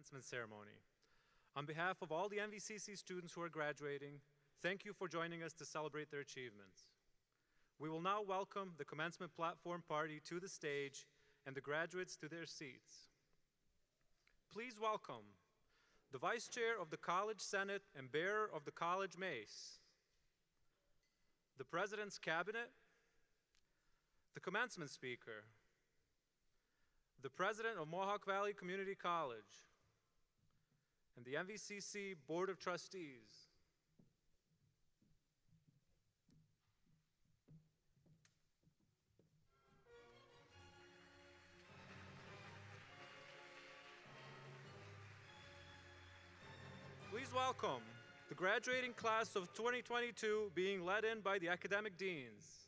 commencement ceremony. On behalf of all the MVCC students who are graduating, thank you for joining us to celebrate their achievements. We will now welcome the commencement platform party to the stage and the graduates to their seats. Please welcome the Vice Chair of the College Senate and bearer of the College Mace, the President's Cabinet, the commencement speaker, the President of Mohawk Valley Community College, and the MVCC Board of Trustees. Please welcome the graduating class of 2022 being led in by the academic deans.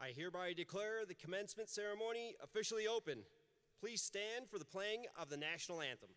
I hereby declare the commencement ceremony officially open. Please stand for the playing of the national anthem.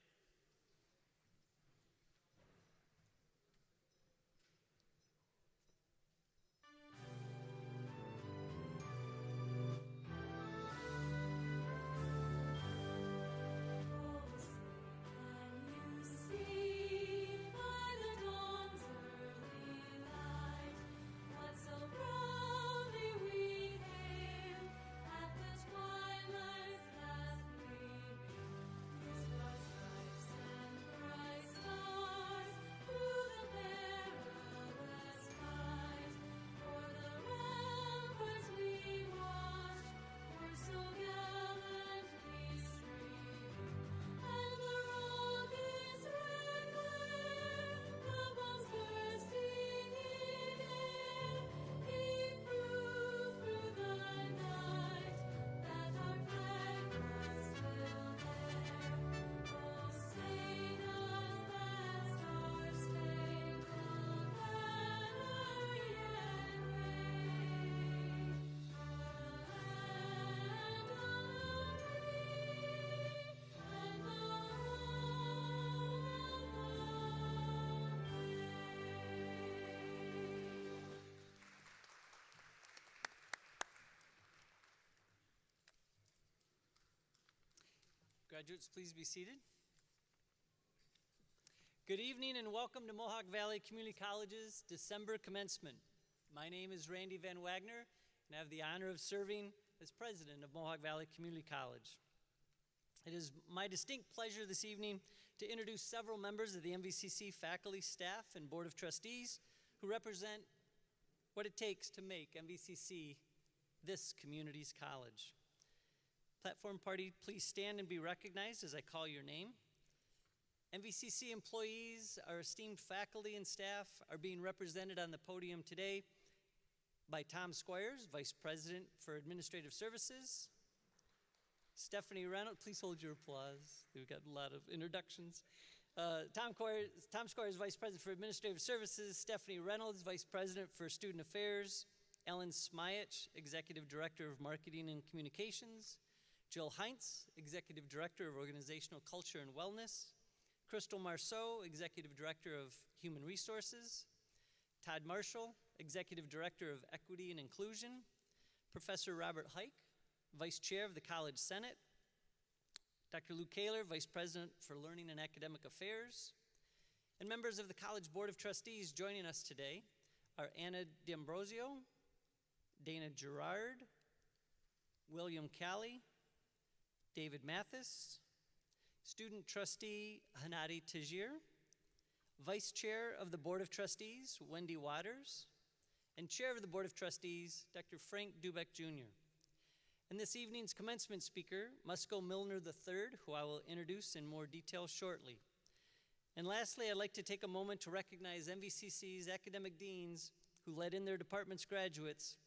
At the twilight's last gleaming, this was Graduates, please be seated. Good evening and welcome to Mohawk Valley Community College's December commencement. My name is Randy Van Wagner, and I have the honor of serving as president of Mohawk Valley Community College. It is my distinct pleasure this evening to introduce several members of the MVCC faculty, staff, and board of trustees who represent what it takes to make MVCC this community's college. Platform party, please stand and be recognized as I call your name. MVCC employees, our esteemed faculty and staff are being represented on the podium today by Tom Squires, Vice President for Administrative Services. Stephanie Reynolds, please hold your applause. We've got a lot of introductions. Tom Squires, Vice President for Administrative Services. Stephanie Reynolds, Vice President for Student Affairs. Ellen Smyach, Executive Director of Marketing and Communications. Jill Heinz, Executive Director of Organizational Culture and Wellness. Crystal Marceau, Executive Director of Human Resources. Todd Marshall, Executive Director of Equity and Inclusion. Professor Robert Hike, Vice Chair of the College Senate. Dr. Lou Kaler, Vice President for Learning and Academic Affairs. And members of the College Board of Trustees joining us today are Anna D'Ambrosio, Dana Gerard, William Calley, David Mathis, Student Trustee Hanadi Tajir, Vice Chair of the Board of Trustees Wendy Waters, and Chair of the Board of Trustees Dr. Frank Dubeck Jr. And this evening's commencement speaker, Musco Milner III, who I will introduce in more detail shortly. And lastly, I'd like to take a moment to recognize MVCC's academic deans who led in their department's graduates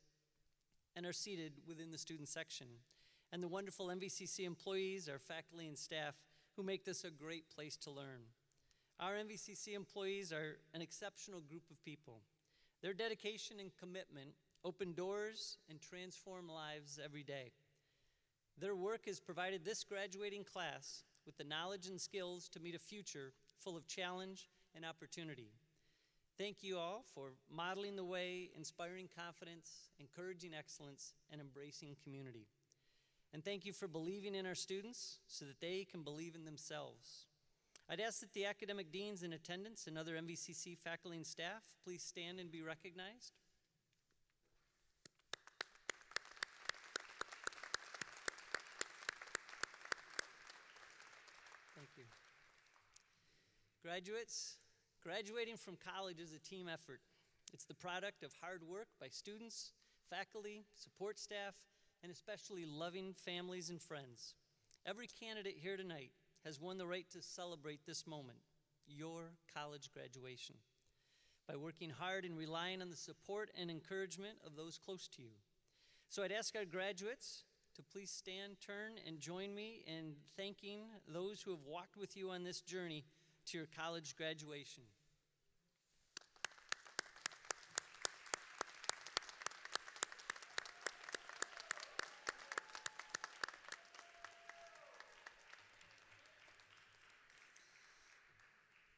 and are seated within the student section, and the wonderful MVCC employees, our faculty and staff, who make this a great place to learn. Our MVCC employees are an exceptional group of people. Their dedication and commitment open doors and transform lives every day. Their work has provided this graduating class with the knowledge and skills to meet a future full of challenge and opportunity. Thank you all for modeling the way, inspiring confidence, encouraging excellence, and embracing community. And thank you for believing in our students so that they can believe in themselves. I'd ask that the academic deans in attendance and other MVCC faculty and staff please stand and be recognized. Thank you. Graduates, graduating from college is a team effort. It's the product of hard work by students, faculty, support staff, and especially loving families and friends. Every candidate here tonight has won the right to celebrate this moment, your college graduation, by working hard and relying on the support and encouragement of those close to you. So I'd ask our graduates to please stand, turn, and join me in thanking those who have walked with you on this journey to your college graduation.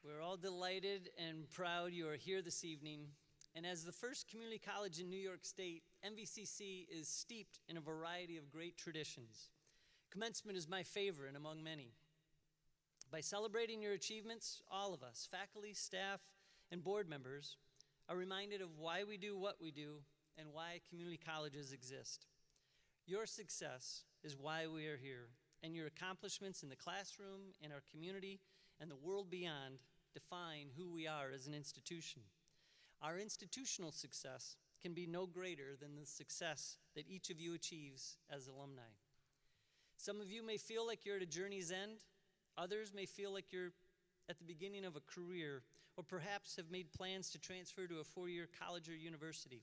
We're all delighted and proud you are here this evening. And as the first community college in New York State, MVCC is steeped in a variety of great traditions. Commencement is my favorite among many. By celebrating your achievements, all of us, faculty, staff, and board members, are reminded of why we do what we do and why community colleges exist. Your success is why we are here, and your accomplishments in the classroom, in our community, and the world beyond define who we are as an institution. Our institutional success can be no greater than the success that each of you achieves as alumni. Some of you may feel like you're at a journey's end. Others may feel like you're at the beginning of a career, or perhaps have made plans to transfer to a four-year college or university.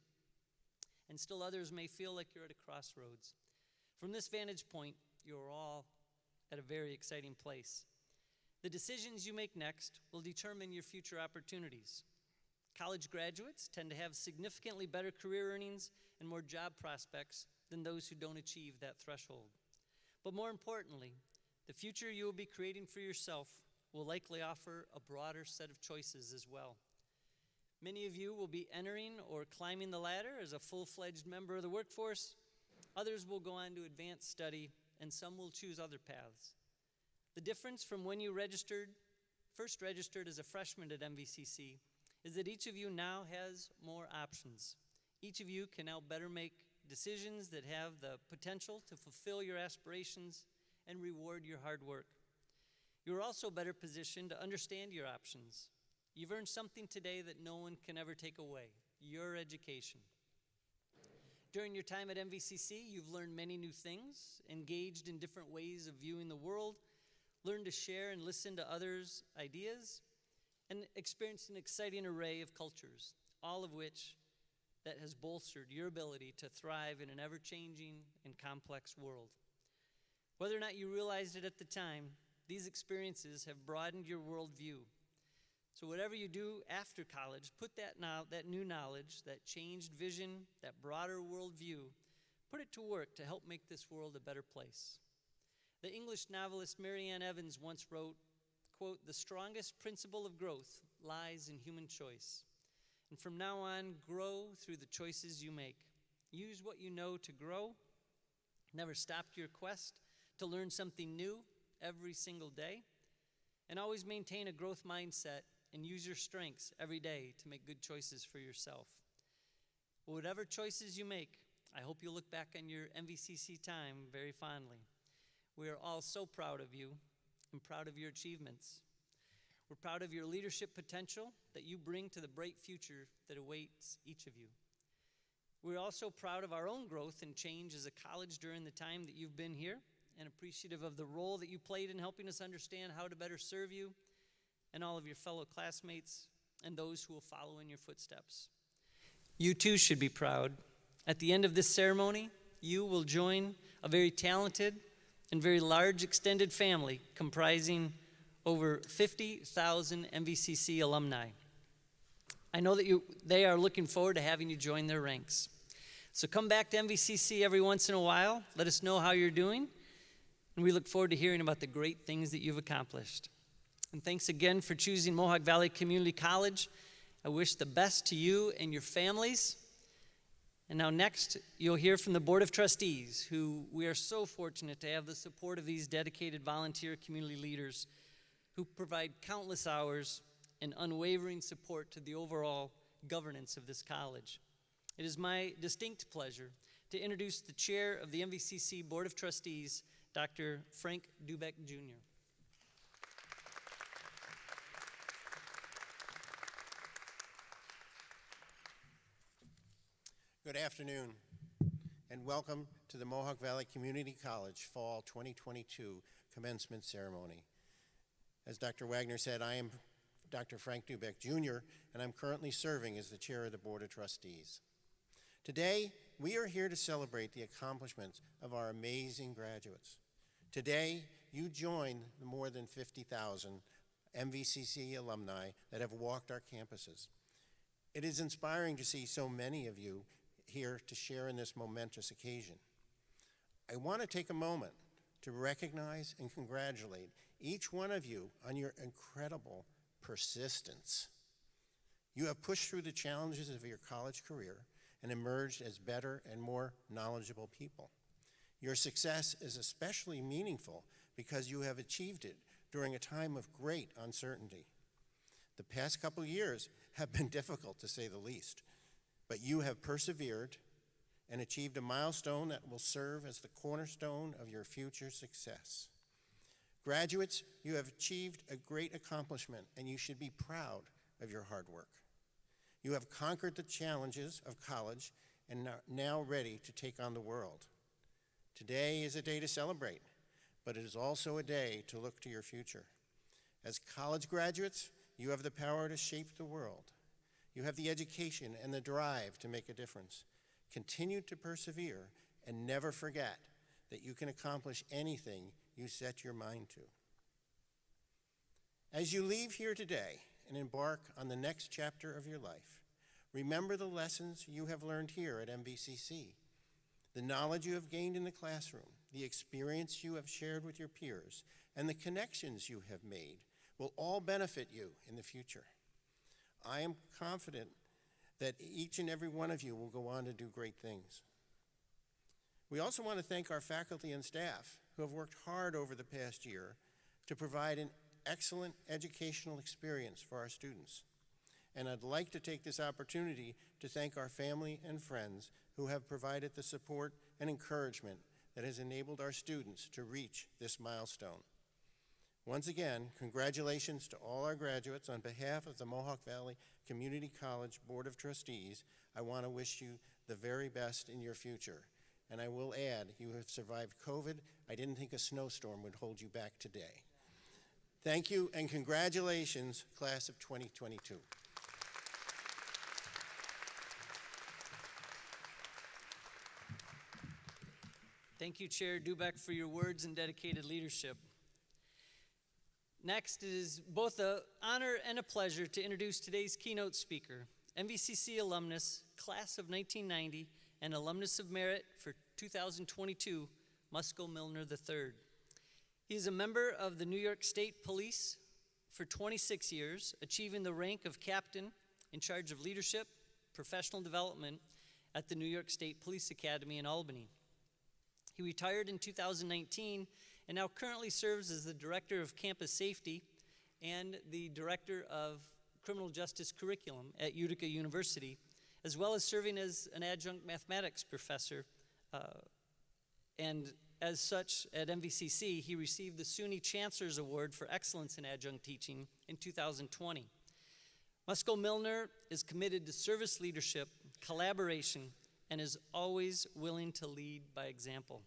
And still others may feel like you're at a crossroads. From this vantage point, you're all at a very exciting place. The decisions you make next will determine your future opportunities. College graduates tend to have significantly better career earnings and more job prospects than those who don't achieve that threshold. But more importantly, the future you will be creating for yourself will likely offer a broader set of choices as well. Many of you will be entering or climbing the ladder as a full-fledged member of the workforce. Others will go on to advanced study, and some will choose other paths. The difference from when you first registered as a freshman at MVCC, is that each of you now has more options. Each of you can now better make decisions that have the potential to fulfill your aspirations and reward your hard work. You're also better positioned to understand your options. You've earned something today that no one can ever take away, your education. During your time at MVCC, you've learned many new things, engaged in different ways of viewing the world, learned to share and listen to others' ideas, and experienced an exciting array of cultures, all of which that has bolstered your ability to thrive in an ever-changing and complex world. Whether or not you realized it at the time, these experiences have broadened your worldview. So whatever you do after college, put that new knowledge, that changed vision, that broader worldview, put it to work to help make this world a better place. The English novelist Mary Ann Evans once wrote, quote, "The strongest principle of growth lies in human choice. And from now on, grow through the choices you make. Use what you know to grow. Never stop your quest to learn something new every single day. And always maintain a growth mindset and use your strengths every day to make good choices for yourself. Whatever choices you make, I hope you'll look back on your MVCC time very fondly. We are all so proud of you and proud of your achievements. We're proud of your leadership potential that you bring to the bright future that awaits each of you. We're also proud of our own growth and change as a college during the time that you've been here, and appreciative of the role that you played in helping us understand how to better serve you and all of your fellow classmates and those who will follow in your footsteps. You too should be proud. At the end of this ceremony, you will join a very talented and very large extended family comprising over 50,000 MVCC alumni. I know that they are looking forward to having you join their ranks. So come back to MVCC every once in a while. Let us know how you're doing. And we look forward to hearing about the great things that you've accomplished. And thanks again for choosing Mohawk Valley Community College. I wish the best to you and your families. And now next, you'll hear from the Board of Trustees, who we are so fortunate to have the support of these dedicated volunteer community leaders who provide countless hours and unwavering support to the overall governance of this college. It is my distinct pleasure to introduce the chair of the MVCC Board of Trustees, Dr. Frank Dubeck, Jr. Good afternoon, and welcome to the Mohawk Valley Community College Fall 2022 Commencement Ceremony. As Dr. Wagner said, I am Dr. Frank Dubeck, Jr., and I'm currently serving as the chair of the Board of Trustees. Today, we are here to celebrate the accomplishments of our amazing graduates. Today, you join the more than 50,000 MVCC alumni that have walked our campuses. It is inspiring to see so many of you here to share in this momentous occasion. I want to take a moment to recognize and congratulate each one of you on your incredible persistence. You have pushed through the challenges of your college career and emerged as better and more knowledgeable people. Your success is especially meaningful because you have achieved it during a time of great uncertainty. The past couple years have been difficult, to say the least, but you have persevered and achieved a milestone that will serve as the cornerstone of your future success. Graduates, you have achieved a great accomplishment, and you should be proud of your hard work. You have conquered the challenges of college and are now ready to take on the world. Today is a day to celebrate, but it is also a day to look to your future. As college graduates, you have the power to shape the world. You have the education and the drive to make a difference. Continue to persevere and never forget that you can accomplish anything you set your mind to. As you leave here today and embark on the next chapter of your life, remember the lessons you have learned here at MVCC, the knowledge you have gained in the classroom, the experience you have shared with your peers, and the connections you have made will all benefit you in the future. I am confident that each and every one of you will go on to do great things. We also want to thank our faculty and staff who have worked hard over the past year to provide an excellent educational experience for our students. And I'd like to take this opportunity to thank our family and friends who have provided the support and encouragement that has enabled our students to reach this milestone. Once again, congratulations to all our graduates. On behalf of the Mohawk Valley Community College Board of Trustees, I want to wish you the very best in your future. And I will add, you have survived COVID. I didn't think a snowstorm would hold you back today. Thank you and congratulations, class of 2022. Thank you, Chair Dubeck, for your words and dedicated leadership. Next, it is both an honor and a pleasure to introduce today's keynote speaker, MVCC alumnus, class of 1990, and alumnus of merit for 2022, Musco Milner III. He is a member of the New York State Police for 26 years, achieving the rank of captain in charge of leadership, professional development at the New York State Police Academy in Albany. He retired in 2019 and now currently serves as the Director of Campus Safety and the Director of Criminal Justice Curriculum at Utica University, as well as serving as an adjunct mathematics professor. And as such, at MVCC, he received the SUNY Chancellor's Award for Excellence in Adjunct Teaching in 2020. Musco Milner is committed to service leadership, collaboration, and is always willing to lead by example.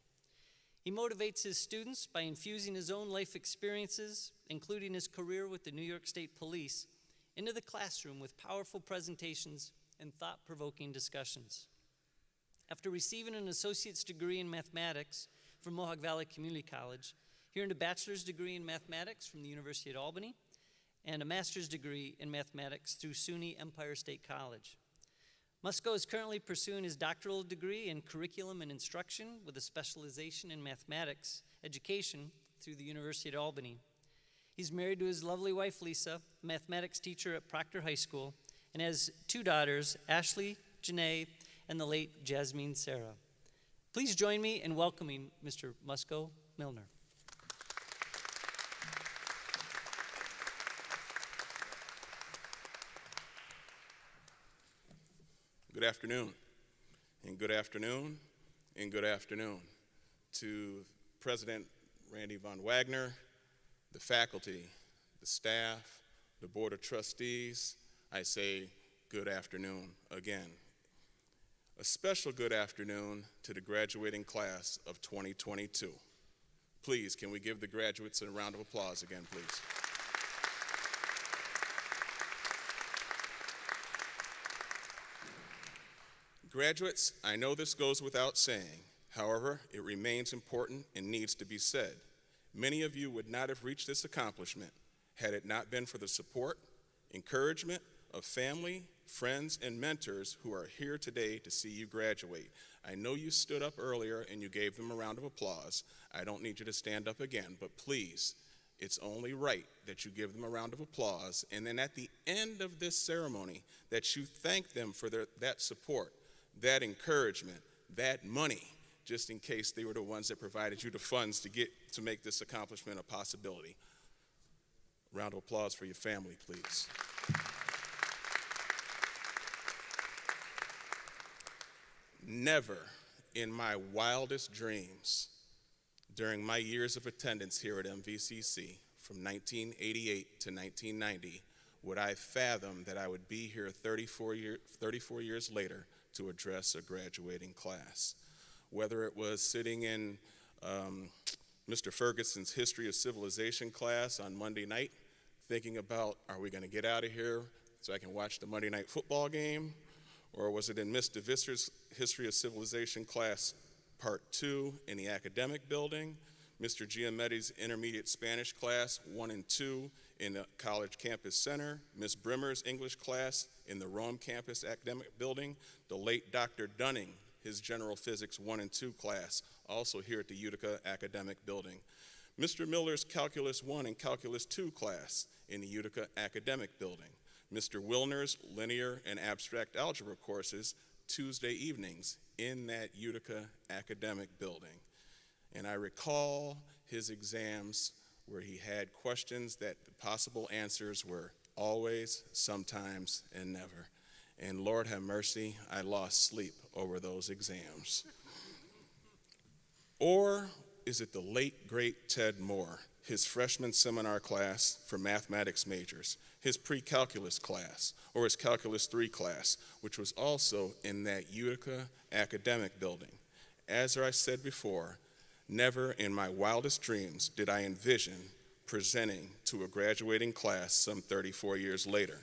He motivates his students by infusing his own life experiences, including his career with the New York State Police, into the classroom with powerful presentations and thought-provoking discussions. After receiving an associate's degree in mathematics from Mohawk Valley Community College, he earned a bachelor's degree in mathematics from the University of Albany and a master's degree in mathematics through SUNY Empire State College. Musco is currently pursuing his doctoral degree in curriculum and instruction with a specialization in mathematics education through the University of Albany. He's married to his lovely wife, Lisa, a mathematics teacher at Proctor High School, and has two daughters, Ashley, Janae, and the late Jasmine Sarah. Please join me in welcoming Mr. Musco Milner. Good afternoon, and good afternoon, and good afternoon to President Randy Von Wagner, the faculty, the staff, the Board of Trustees. I say good afternoon again. A special good afternoon to the graduating class of 2022. Please, can we give the graduates a round of applause again, please? Graduates, I know this goes without saying. However, it remains important and needs to be said. Many of you would not have reached this accomplishment had it not been for the support, encouragement of family, friends, and mentors who are here today to see you graduate. I know you stood up earlier and you gave them a round of applause. I don't need you to stand up again, but please, it's only right that you give them a round of applause, and then at the end of this ceremony, that you thank them for that support, that encouragement, that money, just in case they were the ones that provided you the funds to make this accomplishment a possibility. Round of applause for your family, please. Never in my wildest dreams during my years of attendance here at MVCC from 1988 to 1990 would I fathom that I would be here 34 years later to address a graduating class. Whether it was sitting in Mr. Ferguson's History of Civilization class on Monday night, thinking about, are we gonna get out of here so I can watch the Monday night football game? Or was it in Mr. Visser's History of Civilization class, Part 2 in the academic building, Mr. Giametti's Intermediate Spanish class 1 and 2 in the College Campus Center, Ms. Brimmer's English class in the Rome Campus Academic Building, the late Dr. Dunning, his General Physics 1 and 2 class, also here at the Utica Academic Building, Mr. Miller's Calculus 1 and Calculus 2 class in the Utica Academic Building, Mr. Wilner's Linear and Abstract Algebra courses Tuesday evenings in that Utica Academic Building. And I recall his exams where he had questions that the possible answers were always, sometimes, and never. And Lord have mercy, I lost sleep over those exams. Or is it the late, great Ted Moore, his freshman seminar class for mathematics majors, his pre-calculus class, or his Calculus 3 class, which was also in that Utica academic building? As I said before, never in my wildest dreams did I envision presenting to a graduating class some 34 years later.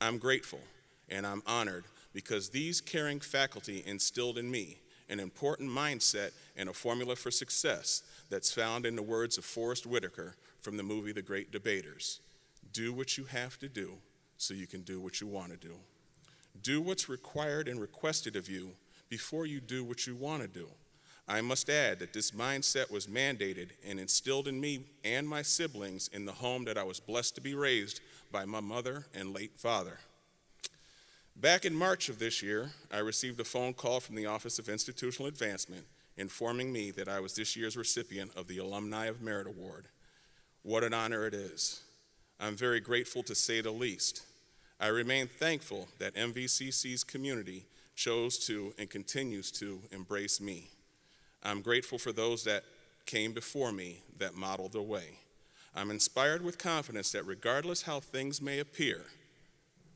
I'm grateful and I'm honored because these caring faculty instilled in me an important mindset and a formula for success that's found in the words of Forrest Whitaker from the movie The Great Debaters. Do what you have to do so you can do what you want to do. Do what's required and requested of you before you do what you want to do. I must add that this mindset was mandated and instilled in me and my siblings in the home that I was blessed to be raised by my mother and late father. Back in March of this year, I received a phone call from the Office of Institutional Advancement informing me that I was this year's recipient of the Alumni of Merit Award. What an honor it is. I'm very grateful, to say the least. I remain thankful that MVCC's community chose to and continues to embrace me. I'm grateful for those that came before me that modeled the way. I'm inspired with confidence that regardless how things may appear,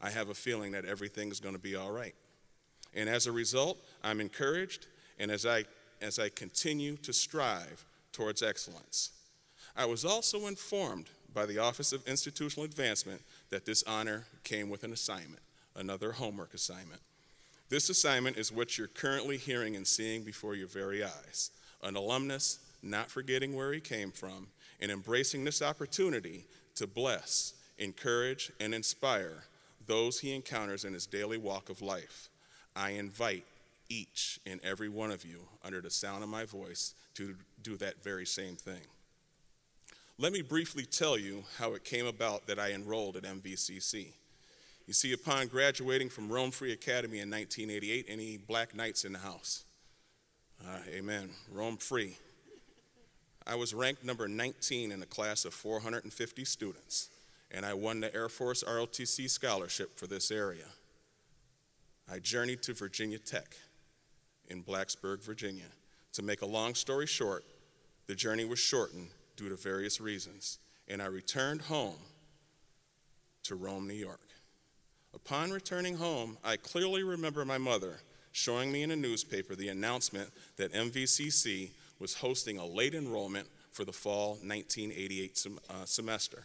I have a feeling that everything's going to be all right. And as a result, I'm encouraged, and as I continue to strive towards excellence. I was also informed by the Office of Institutional Advancement that this honor came with an assignment, another homework assignment. This assignment is what you're currently hearing and seeing before your very eyes. An alumnus not forgetting where he came from and embracing this opportunity to bless, encourage, and inspire those he encounters in his daily walk of life. I invite each and every one of you under the sound of my voice to do that very same thing. Let me briefly tell you how it came about that I enrolled at MVCC. You see, upon graduating from Rome Free Academy in 1988, any Black Knights in the house? Amen. Rome Free. I was ranked number 19 in a class of 450 students, and I won the Air Force ROTC scholarship for this area. I journeyed to Virginia Tech in Blacksburg, Virginia. To make a long story short, the journey was shortened due to various reasons, and I returned home to Rome, New York. Upon returning home, I clearly remember my mother showing me in a newspaper the announcement that MVCC was hosting a late enrollment for the fall 1988 semester.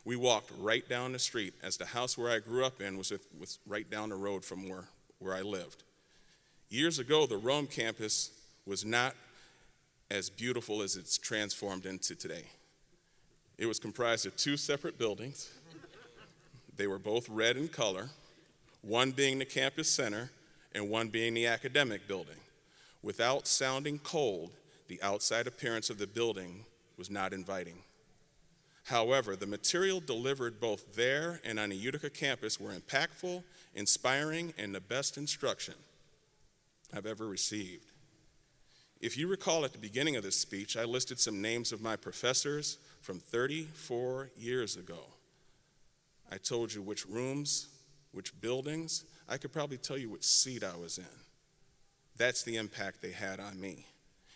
We walked right down the street, as the house where I grew up in was right down the road from where I lived. Years ago, the Rome campus was not as beautiful as it's transformed into today. It was comprised of two separate buildings. They were both red in color, one being the campus center and one being the academic building. Without sounding cold, the outside appearance of the building was not inviting. However, the material delivered both there and on the Utica campus were impactful, inspiring, and the best instruction I've ever received. If you recall, at the beginning of this speech, I listed some names of my professors from 34 years ago. I told you which rooms, which buildings. I could probably tell you which seat I was in. That's the impact they had on me.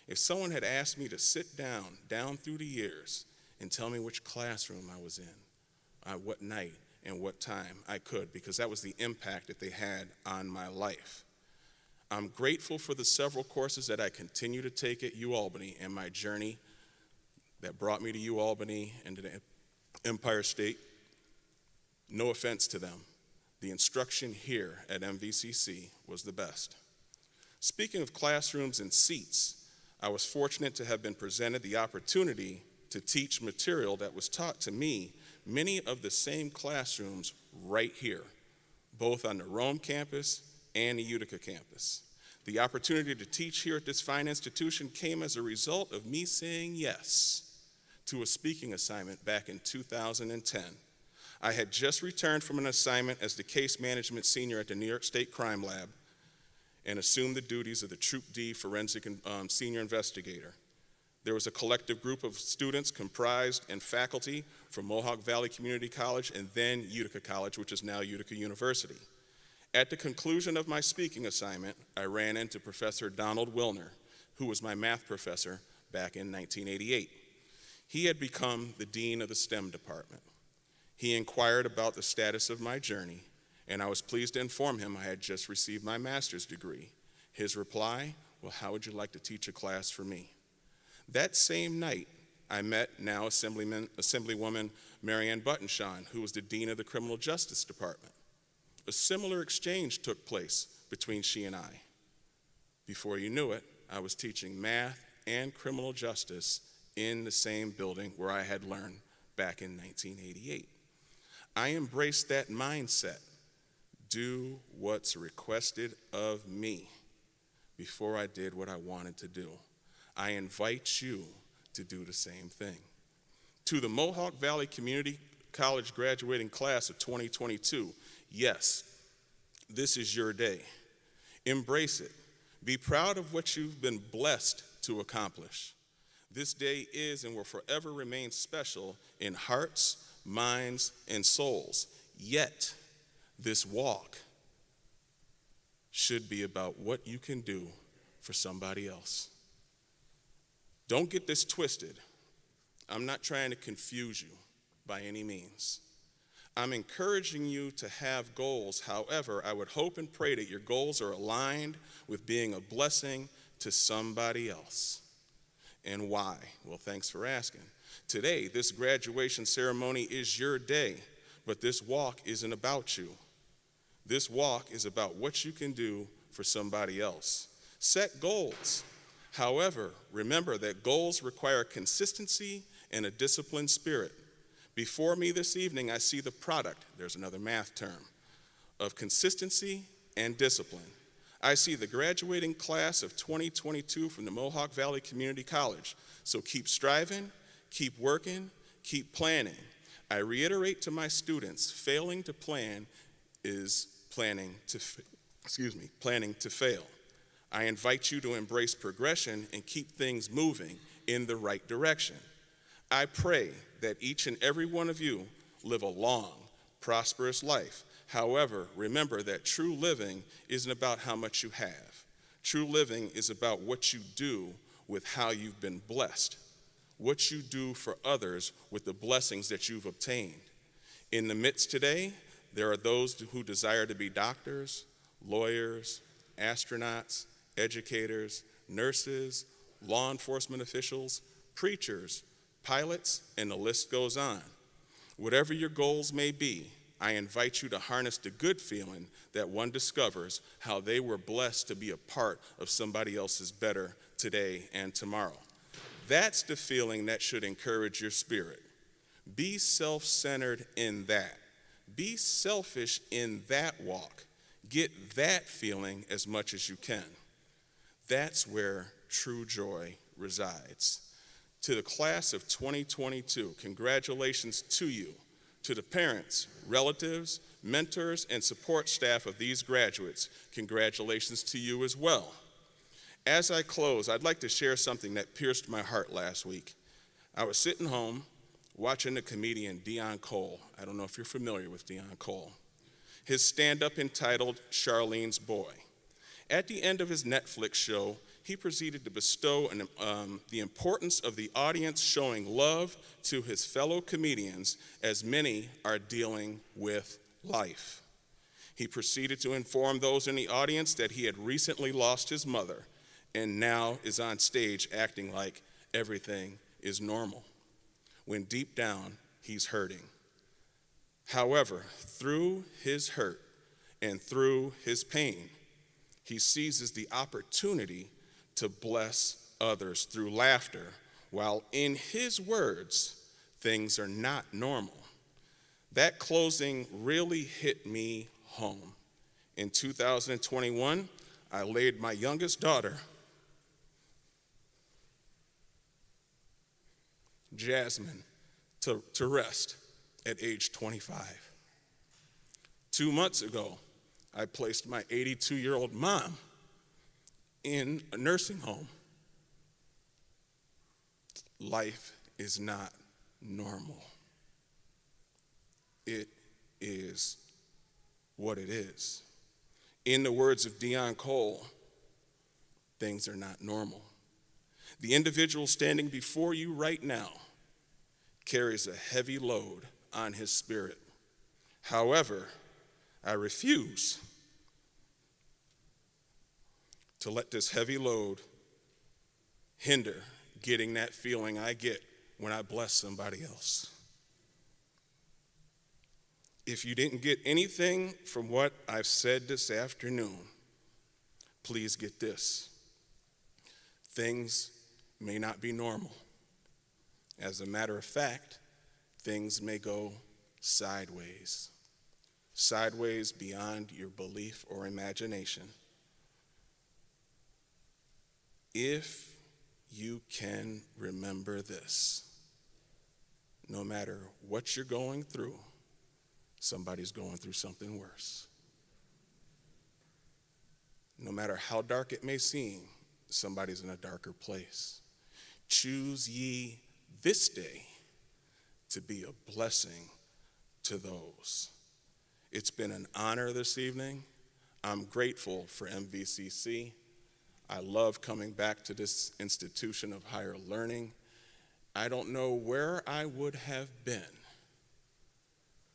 If someone had asked me to sit down through the years, and tell me which classroom I was in, what night and what time, I could, because that was the impact that they had on my life. I'm grateful for the several courses that I continue to take at UAlbany and my journey that brought me to UAlbany and to the Empire State. No offense to them. The instruction here at MVCC was the best. Speaking of classrooms and seats, I was fortunate to have been presented the opportunity to teach material that was taught to me, many of the same classrooms right here, both on the Rome campus and the Utica campus. The opportunity to teach here at this fine institution came as a result of me saying yes to a speaking assignment back in 2010. I had just returned from an assignment as the case management senior at the New York State Crime Lab and assumed the duties of the Troop D forensic senior investigator. There was a collective group of students comprised and faculty from Mohawk Valley Community College and then Utica College, which is now Utica University. At the conclusion of my speaking assignment, I ran into Professor Donald Wilner, who was my math professor back in 1988. He had become the dean of the STEM department. He inquired about the status of my journey, and I was pleased to inform him I had just received my master's degree. His reply, well, how would you like to teach a class for me? That same night, I met now Assemblywoman Marianne Buttonshaw, who was the dean of the Criminal Justice Department. A similar exchange took place between she and I. Before you knew it, I was teaching math and criminal justice in the same building where I had learned back in 1988. I embraced that mindset. Do what's requested of me before I did what I wanted to do. I invite you to do the same thing. To the Mohawk Valley Community College graduating class of 2022, yes, this is your day. Embrace it. Be proud of what you've been blessed to accomplish. This day is and will forever remain special in hearts, minds, and souls. Yet, this walk should be about what you can do for somebody else. Don't get this twisted. I'm not trying to confuse you by any means. I'm encouraging you to have goals. However, I would hope and pray that your goals are aligned with being a blessing to somebody else. And why? Well, thanks for asking. Today, this graduation ceremony is your day, but this walk isn't about you. This walk is about what you can do for somebody else. Set goals. However, remember that goals require consistency and a disciplined spirit. Before me this evening, I see the product, there's another math term, of consistency and discipline. I see the graduating class of 2022 from the Mohawk Valley Community College. So keep striving, keep working, keep planning. I reiterate to my students, failing to plan is planning to fail. I invite you to embrace progression and keep things moving in the right direction. I pray that each and every one of you live a long, prosperous life. However, remember that true living isn't about how much you have. True living is about what you do with how you've been blessed, what you do for others with the blessings that you've obtained. In the midst today, there are those who desire to be doctors, lawyers, astronauts, educators, nurses, law enforcement officials, preachers, pilots, and the list goes on. Whatever your goals may be, I invite you to harness the good feeling that one discovers how they were blessed to be a part of somebody else's better today and tomorrow. That's the feeling that should encourage your spirit. Be self-centered in that. Be selfish in that walk. Get that feeling as much as you can. That's where true joy resides. To the class of 2022, congratulations to you. To the parents, relatives, mentors, and support staff of these graduates, congratulations to you as well. As I close, I'd like to share something that pierced my heart last week. I was sitting home watching the comedian Deon Cole. I don't know if you're familiar with Deon Cole. His stand-up entitled Charlene's Boy. At the end of his Netflix show, he proceeded to bestow the importance of the audience showing love to his fellow comedians, as many are dealing with life. He proceeded to inform those in the audience that he had recently lost his mother and now is on stage acting like everything is normal, when deep down he's hurting. However, through his hurt and through his pain, he seizes the opportunity to bless others through laughter, while in his words, things are not normal. That closing really hit me home. In 2021, I laid my youngest daughter, Jasmine, to rest at age 25. 2 months ago, I placed my 82-year-old mom in a nursing home. life is not normal. It is what it is. In the words of Dion Cole, things are not normal. The individual standing before you right now carries a heavy load on his spirit. However, I refuse to let this heavy load hinder getting that feeling I get when I bless somebody else. If you didn't get anything from what I've said this afternoon, please get this. Things may not be normal. As a matter of fact, things may go sideways. Sideways beyond your belief or imagination. If you can remember this, no matter what you're going through, somebody's going through something worse. No matter how dark it may seem, somebody's in a darker place. Choose ye this day to be a blessing to those. It's been an honor this evening. I'm grateful for MVCC. I love coming back to this institution of higher learning. I don't know where I would have been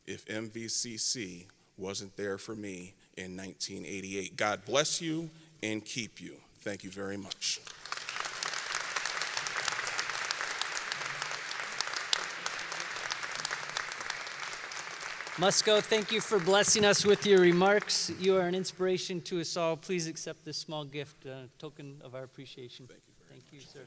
if MVCC wasn't there for me in 1988. God bless you and keep you. Thank you very much. Musco, thank you for blessing us with your remarks. You are an inspiration to us all. Please accept this small gift, token of our appreciation. Thank you very much. Thank you, sir.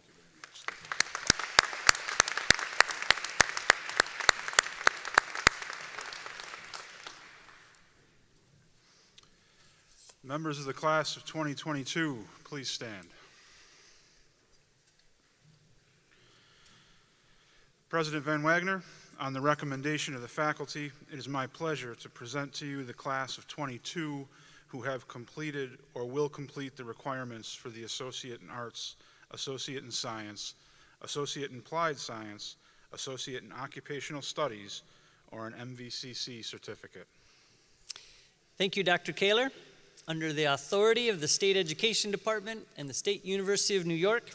Members of the class of 2022, please stand. President Van Wagner, on the recommendation of the faculty, it is my pleasure to present to you the class of 22 who have completed or will complete the requirements for the Associate in Arts, Associate in Science, Associate in Applied Science, Associate in Occupational Studies, or an MVCC certificate. Thank you, Dr. Kaler. Under the authority of the State Education Department and the State University of New York,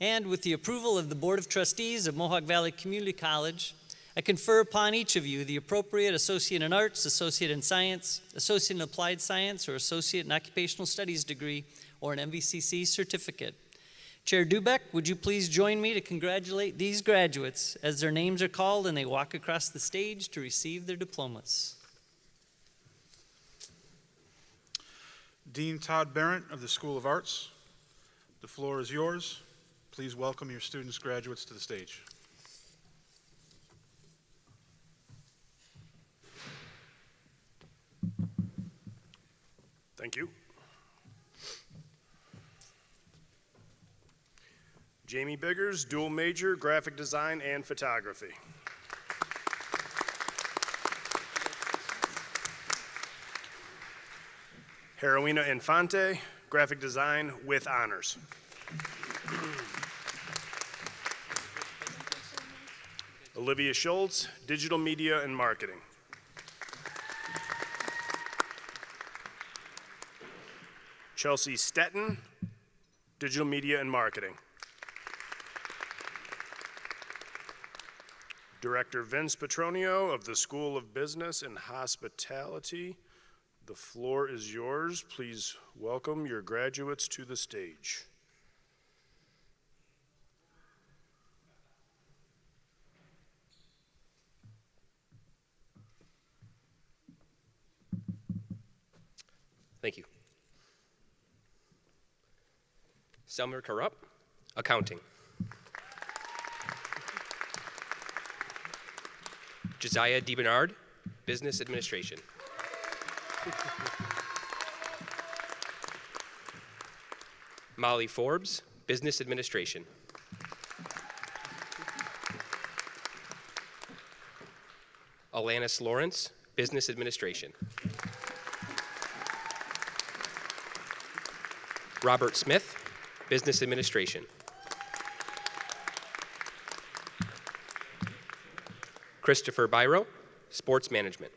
and with the approval of the Board of Trustees of Mohawk Valley Community College, I confer upon each of you the appropriate Associate in Arts, Associate in Science, Associate in Applied Science, or Associate in Occupational Studies degree, or an MVCC certificate. Chair Dubeck, would you please join me to congratulate these graduates as their names are called and they walk across the stage to receive their diplomas. Dean Todd Barrett of the School of Arts, the floor is yours. Please welcome your students, graduates, to the stage. Thank you. Jamie Biggers, dual major, graphic design and photography. Heroina Infante, graphic design with honors. Olivia Schultz, digital media and marketing. Chelsea Stetton, digital media and marketing. Director Vince Petronio of the School of Business and Hospitality. The floor is yours. Please welcome your graduates to the stage. Thank you. Selmer Karup, accounting. Josiah DeBernard, business administration. Molly Forbes, business administration. Alanis Lawrence, business administration. Robert Smith, business administration. Christopher Byro, Sports Management.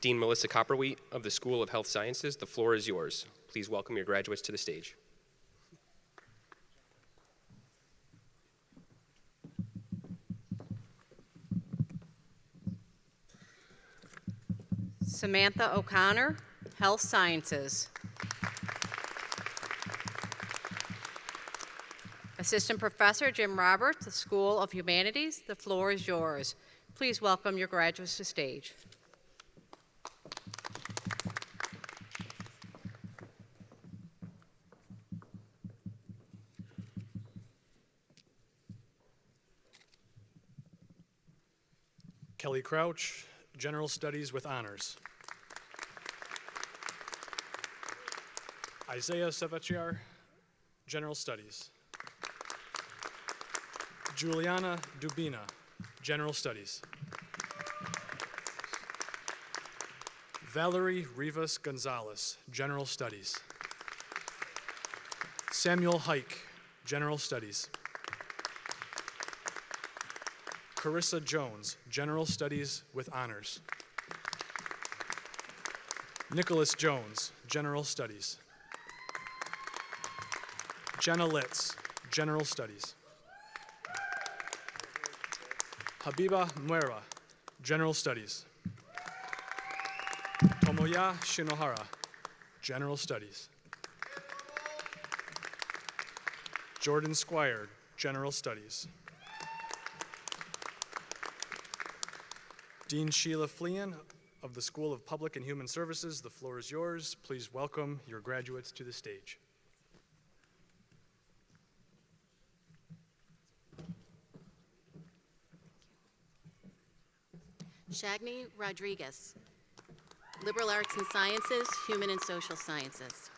Dean Melissa Copperwheat of the School of Health Sciences, the floor is yours. Please welcome your graduates to the stage. Samantha O'Connor, Health Sciences. Assistant Professor Jim Roberts, the School of Humanities, the floor is yours. Please welcome your graduates to stage. Kelly Crouch, General Studies with Honors. Isaiah Sevachiar, General Studies. Juliana Dubina, General Studies. Valerie Rivas Gonzalez, General Studies. Samuel Hike, General Studies. Carissa Jones, General Studies with Honors. Nicholas Jones, General Studies. Jenna Litz, General Studies. Habiba Muera, General Studies. Tomoya Shinohara, General Studies. Jordan Squire, General Studies. Dean Sheila Fleehan of the School of Public and Human Services, the floor is yours. Please welcome your graduates to the stage. Shagny Rodriguez, Liberal Arts and Sciences, Human and Social Sciences.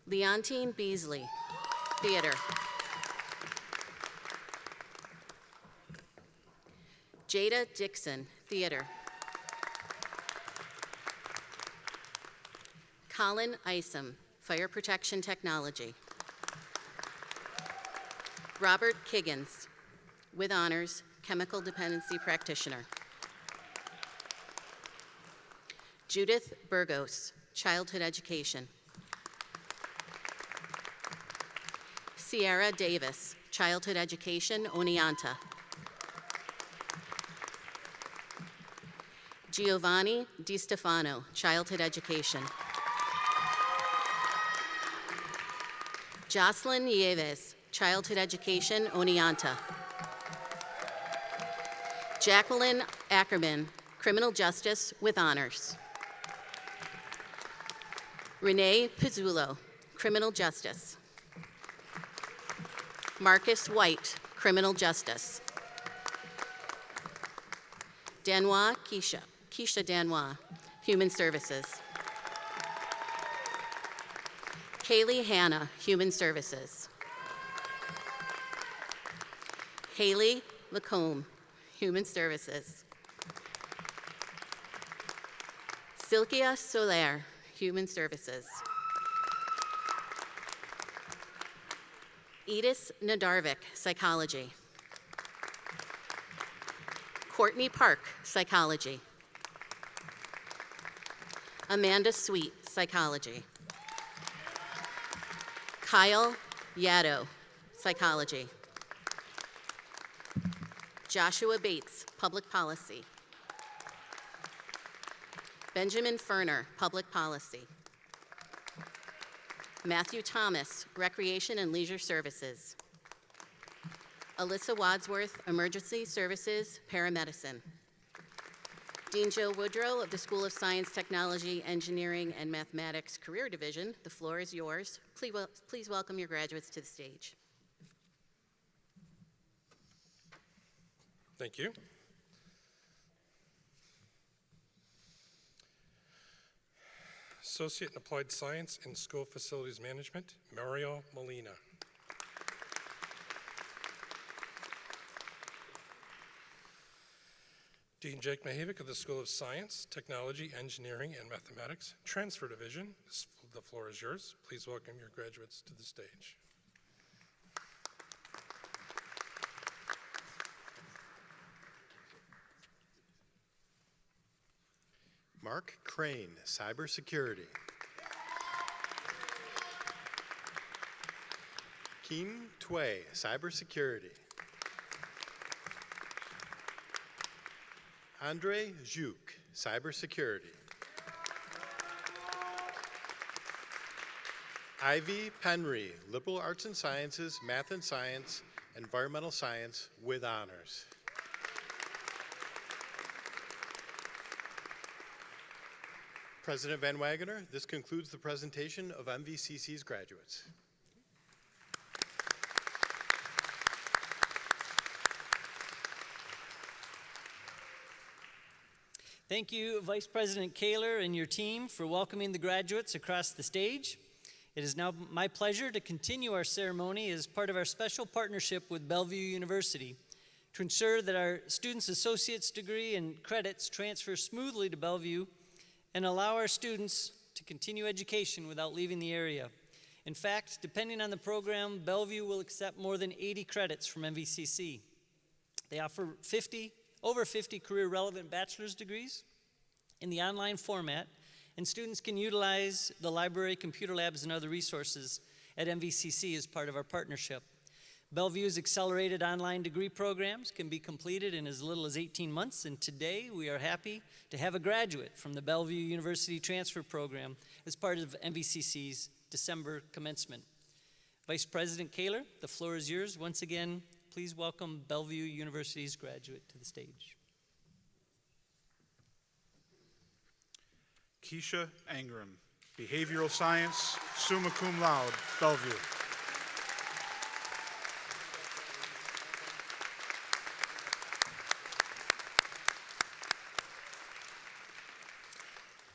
Leontine Beasley, Theater. Jada Dixon, Theater. Colin Isom, Fire Protection Technology. Robert Kiggins, with honors, Chemical Dependency Practitioner. Judith Burgos, Childhood Education. Sierra Davis, Childhood Education, Oneonta. Giovanni Di Stefano, Childhood Education. Jocelyn Nieves, Childhood Education, Oneonta. Jacqueline Ackerman, Criminal Justice with Honors. Renee Pizzulo, Criminal Justice. Marcus White, Criminal Justice. Danois Keisha Danois, Human Services. Kaylee Hanna, Human Services. Haley Lacombe, Human Services. Silkia Soler, Human Services. Edith Nadarvik, Psychology. Courtney Park, Psychology. Amanda Sweet, Psychology. Kyle Yaddo, Psychology. Joshua Bates, Public Policy. Benjamin Ferner, Public Policy. Matthew Thomas, Recreation and Leisure Services. Alyssa Wadsworth, Emergency Services, Paramedicine. Dean Joe Woodrow of the School of Science, Technology, Engineering, and Mathematics Career Division, the floor is yours. Please welcome your graduates to the stage. Thank you. Associate in Applied Science and School Facilities Management, Mario Molina. Dean Jake Mahavik of the School of Science, Technology, Engineering, and Mathematics, Transfer Division, the floor is yours. Please welcome your graduates to the stage. Mark Crane, Cybersecurity. Keen Tway, Cybersecurity. Andre Juk, Cybersecurity. Ivy Penry, Liberal Arts and Sciences, Math and Science, Environmental Science with honors. President Van Wagener, this concludes the presentation of MVCC's graduates. Thank you, Vice President Kaler and your team for welcoming the graduates across the stage. It is now my pleasure to continue our ceremony as part of our special partnership with Bellevue University to ensure that our students' associate's degree and credits transfer smoothly to Bellevue and allow our students to continue education without leaving the area. In fact, depending on the program, Bellevue will accept more than 80 credits from MVCC. They offer over 50 career-relevant bachelor's degrees in the online format, and students can utilize the library, computer labs, and other resources at MVCC as part of our partnership. Bellevue's accelerated online degree programs can be completed in as little as 18 months, and today we are happy to have a graduate from the Bellevue University Transfer Program as part of MVCC's December commencement. Vice President Kaler, the floor is yours. Once again, please welcome Bellevue University's graduate to the stage. Keisha Angram, Behavioral Science, summa cum laude, Bellevue.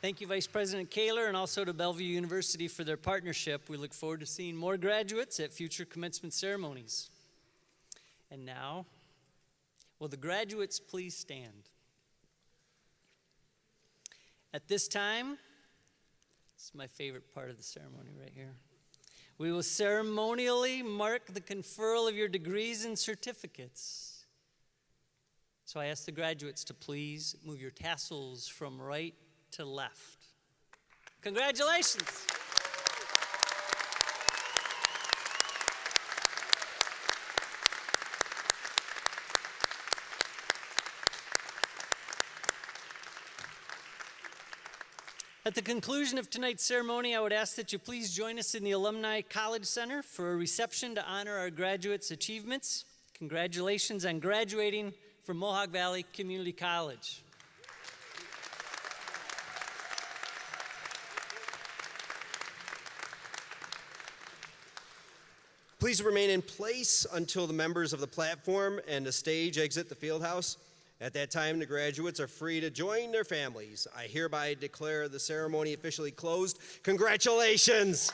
Thank you, Vice President Kaler, and also to Bellevue University for their partnership. We look forward to seeing more graduates at future commencement ceremonies. And now, will the graduates please stand? At this time, this is my favorite part of the ceremony right here. We will ceremonially mark the conferral of your degrees and certificates. So I ask the graduates to please move your tassels from right to left. Congratulations. At the conclusion of tonight's ceremony, I would ask that you please join us in the Alumni College Center for a reception to honor our graduates' achievements. Congratulations on graduating from Mohawk Valley Community College. Please remain in place until the members of the platform and the stage exit the field house. At that time, the graduates are free to join their families. I hereby declare the ceremony officially closed. Congratulations!